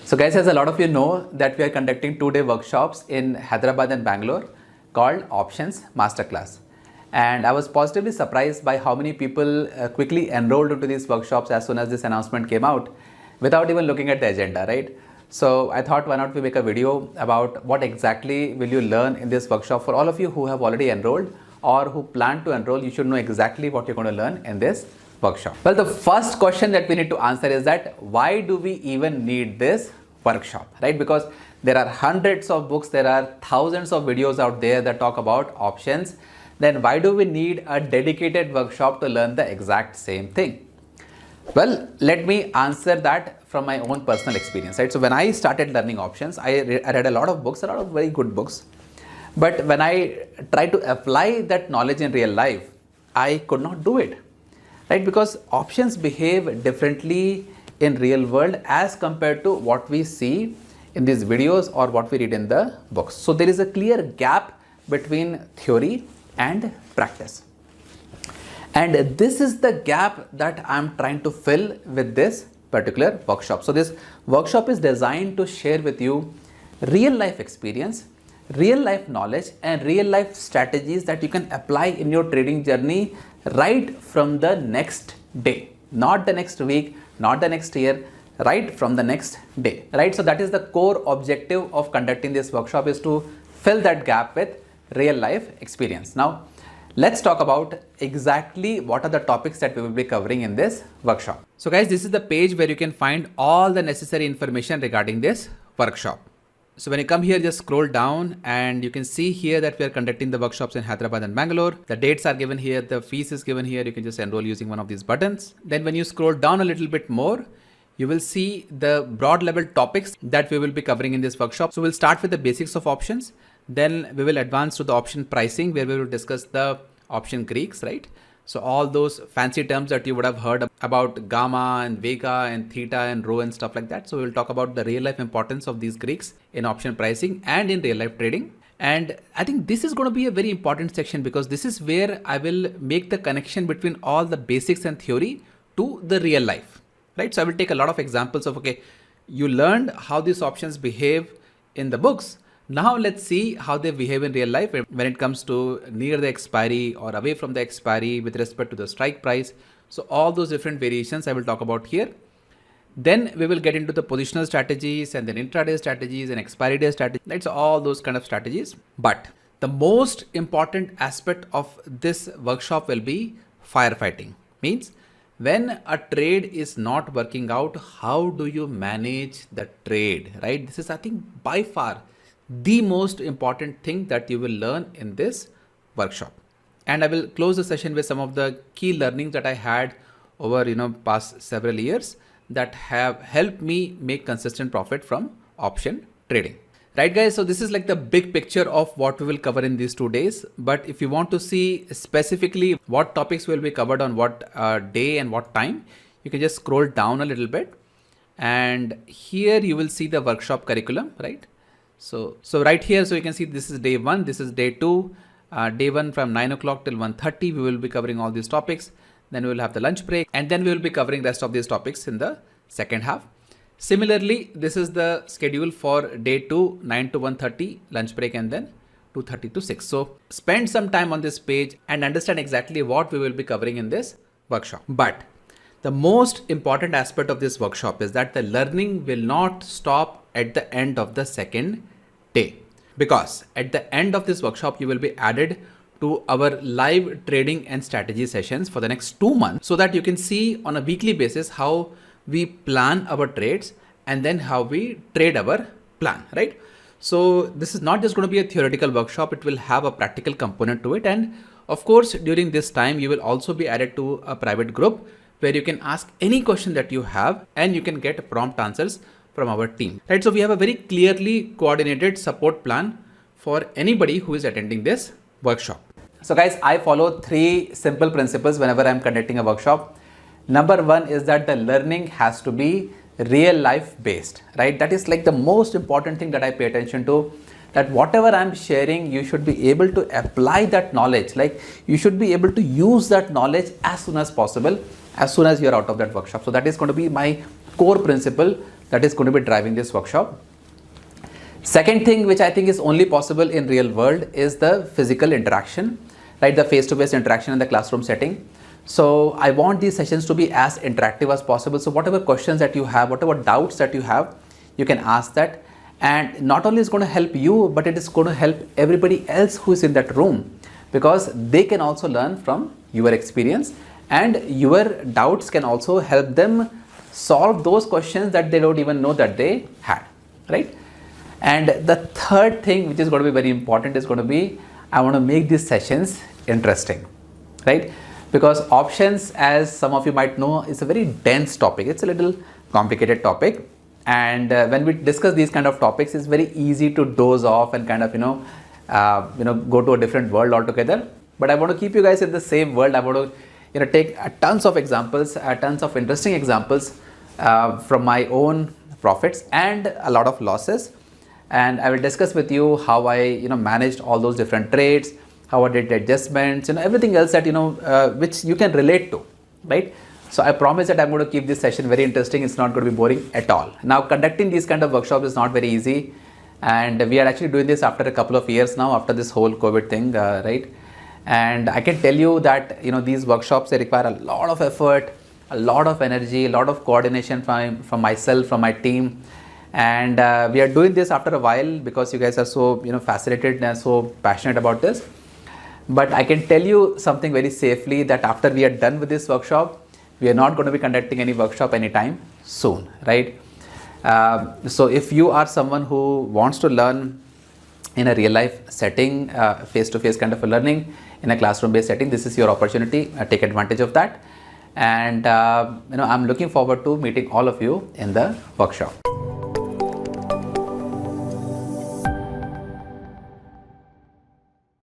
So guys, as a lot of you know that we are conducting 2-day workshops in Hyderabad and Bangalore called Options Masterclass. And I was positively surprised by how many people quickly enrolled into these workshops as soon as this announcement came out without even looking at the agenda, right? So I thought, why not we make a video about what exactly will you learn in this workshop. For all of you who have already enrolled or who plan to enroll, you should know exactly what you're going to learn in this workshop. Well, the first question that we need to answer is that why do we even need this workshop, right? Because there are hundreds of books, there are thousands of videos out there that talk about options. Then why do we need a dedicated workshop to learn the exact same thing? Well, let me answer that from my own personal experience, right? So when I started learning options, I read a lot of books, a lot of very good books. But when I tried to apply that knowledge in real life, I could not do it, right? Because options behave differently in real world as compared to what we see in these videos or what we read in the books. So there is a clear gap between theory and practice. And this is the gap that I'm trying to fill with this particular workshop. So this workshop is designed to share with you real life experience, real life knowledge and real life strategies that you can apply in your trading journey right from the next day, not the next week, not the next year, right from the next day, right? So that is the core objective of conducting this workshop, is to fill that gap with real life experience. Now, let's talk about exactly what are the topics that we will be covering in this workshop. So guys, this is the page where you can find all the necessary information regarding this workshop. So when you come here, just scroll down and you can see here that we are conducting the workshops in Hyderabad and Bangalore. The dates are given here, the fees is given here. You can just enroll using one of these buttons. Then when you scroll down a little bit more, you will see the broad level topics that we will be covering in this workshop. So we'll start with the basics of options. Then we will advance to the option pricing, where we will discuss the option Greeks, right? So all those fancy terms that you would have heard about gamma and vega and theta and rho and stuff like that. So we'll talk about the real life importance of these Greeks in option pricing and in real life trading. And I think this is going to be a very important section, because this is where I will make the connection between all the basics and theory to the real life, right? So I will take a lot of examples of, okay, you learned how these options behave in the books. Now let's see how they behave in real life when it comes to near the expiry or away from the expiry with respect to the strike price. So all those different variations I will talk about here. Then we will get into the positional strategies and then intraday strategies and expiry day strategies. Right? So all those kind of strategies. But the most important aspect of this workshop will be firefighting. Means when a trade is not working out, how do you manage the trade, right? This is, I think, by far the most important thing that you will learn in this workshop. And I will close the session with some of the key learnings that I had over past several years that have helped me make consistent profit from option trading. Right guys, so this is like the big picture of what we will cover in these 2 days. But if you want to see specifically what topics will be covered on what day and what time, you can just scroll down a little bit. And here you will see the workshop curriculum, right? So right here, so you can see this is day 1, this is day 2, day 1 from 9 o'clock till 1:30, we will be covering all these topics. Then we will have the lunch break and then we will be covering rest of these topics in the second half. Similarly, this is the schedule for day 2, 9 to 1:30, lunch break, and then 2:30 to 6. So spend some time on this page and understand exactly what we will be covering in this workshop. But the most important aspect of this workshop is that the learning will not stop at the end of the second day, because at the end of this workshop, you will be added to our live trading and strategy sessions for the next 2 months, so that you can see on a weekly basis how we plan our trades and then how we trade our plan, right? So this is not just going to be a theoretical workshop, it will have a practical component to it. And of course, during this time, you will also be added to a private group where you can ask any question that you have and you can get prompt answers from our team, right? So we have a very clearly coordinated support plan for anybody who is attending this workshop. So guys, I follow 3 simple principles whenever I'm conducting a workshop. Number 1 is that the learning has to be real life based, right? That is like the most important thing that I pay attention to, that whatever I'm sharing, you should be able to apply that knowledge. Like you should be able to use that knowledge as soon as possible, as soon as you're out of that workshop. So that is going to be my core principle that is going to be driving this workshop. Second thing which I think is only possible in real world is the physical interaction, right? The face-to-face interaction in the classroom setting. So I want these sessions to be as interactive as possible. So whatever questions that you have, whatever doubts that you have, you can ask that. And not only is going to help you, but it is going to help everybody else who is in that room, because they can also learn from your experience, and your doubts can also help them solve those questions that they don't even know that they had, right? And the third thing which is going to be very important is going to be, I want to make these sessions interesting, right? Because options, as some of you might know, is a very dense topic. It's a little complicated topic. And when we discuss these kind of topics, it's very easy to doze off and kind of, go to a different world altogether. But I want to keep you guys in the same world. I want to, take tons of examples, tons of interesting examples from my own profits and a lot of losses. And I will discuss with you how I, managed all those different trades, how I did adjustments, everything else that, which you can relate to, right? So I promise that I'm going to keep this session very interesting. It's not going to be boring at all. Now, conducting these kind of workshops is not very easy. And we are actually doing this after a couple of years now, after this whole COVID thing, right? And I can tell you that, these workshops, they require a lot of effort, a lot of energy, a lot of coordination from myself, from my team. And we are doing this after a while because you guys are so, fascinated and so passionate about this. But I can tell you something very safely, that after we are done with this workshop, we are not going to be conducting any workshop anytime soon, right? So if you are someone who wants to learn in a real life setting, face-to-face kind of a learning in a classroom based setting, this is your opportunity. Take advantage of that. And I'm looking forward to meeting all of you in the workshop.